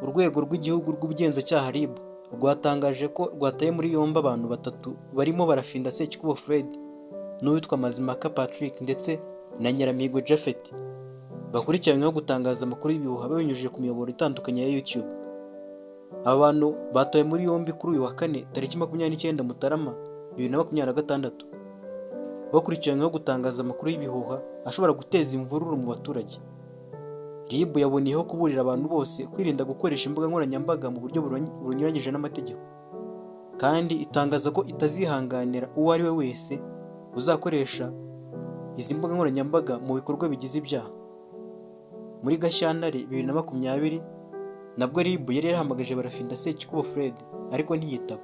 Urwego rw'igihugu rw'ubugenzacyaha RIB rwatangaje ko rwataye muri yombi abantu batatu barimo Barafinda Sekikubo Fred n'uwitwa Mazimhaka Patrick ndetse na Nyiramihigo Japhet bakurikiranyweho gutangaza amakuru y'ibihuha babinyujije ku miyoboro itandukanye ya YouTube. Aba bantu batawe muri yombi kuri uyu wa kane tariki 29 Mutarama 2026 bakurikiranyweho gutangaza amakuru y'ibihuha ashobora guteza imvururu mu baturage. RIB yaboneyeho kuburira abantu bose kwirinda gukoresha imbuga nkoranyambaga mu buryo bunyuranyije n'amategeko, kandi itangaza ko itazihanganira uwo ari we wese uzakoresha izi mbuga nkoranyambaga mu bikorwa bigize ibyaha. Muri Gashyantare 2020 nabwo RIB yari yarahamagaje Barafinda Sekikubo Fred ariko ntiyitaba.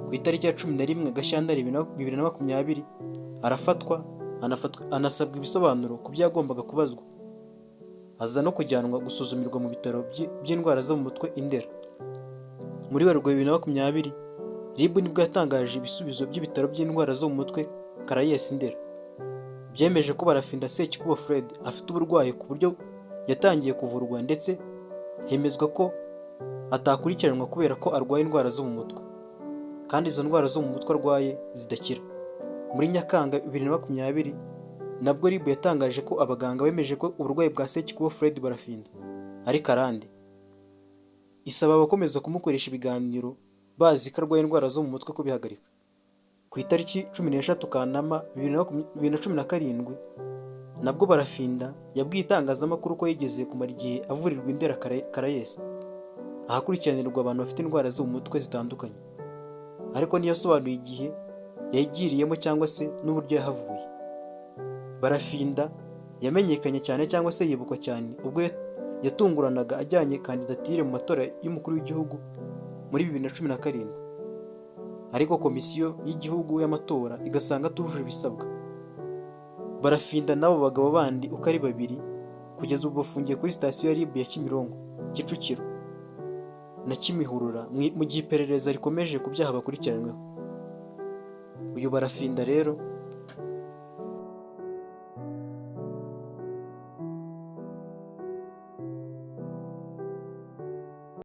Ku itariki ya 11 Gashyantare 2020 arafatwa anasabwa ibisobanuro ku byagombaga kubazwa, aza no kujyanwa gusuzumirwa mu bitaro by'indwara zo mu mutwe Indera. Muri Werurwe 2020 RIB nibwo yatangaje ibisubizo by'ibitaro by'indwara zo mu mutwe Caraes Ndera byemeje ko Barafinda Sekikubo Fred afite uburwayi ku buryo yatangiye kuvurwa, ndetse hemezwa ko atakurikiranwa kubera ko arwaye indwara zo mu mutwe, kandi izo ndwara zo mu mutwe arwaye zidakira. Muri Nyakanga 2020 nabwo RIB yatangaje ko abaganga bemeje ko uburwayi bwa Sekikubo Fred Barafinda ari karande, isaba abakomeza kumukoresha ibiganiro bazi ko arwaye indwara zo mu mutwe kubihagarika. Ku itariki 16 Kanama 2017 nabwo Barafinda yabwiye itangazamakuru ko yigeze kumara igihe avurirwa Indera Caraes, ahakurikiranirwa abantu bafite indwara zo mu mutwe zitandukanye, ariko ntiyasobanuye igihe yayigiriyemo cyangwa se n'uburyo yahavuye. Barafinda yamenyekanye cyane cyangwa se yibukwa cyane ubwo yatunguranaga ajyanye kandidatire mu matora y'umukuru w'igihugu muri 2017, ariko komisiyo y'igihugu y'amatora igasanga atujuje ibisabwa. Barafinda n'abo bagabo bandi uko ari babiri kugeza ubu bafungiye kuri sitasiyo ya RIB ya Kimironko, Kicukiro na Kimihurura mu gihe iperereza rikomeje ku byaha bakurikiranyweho. Uyu Barafinda rero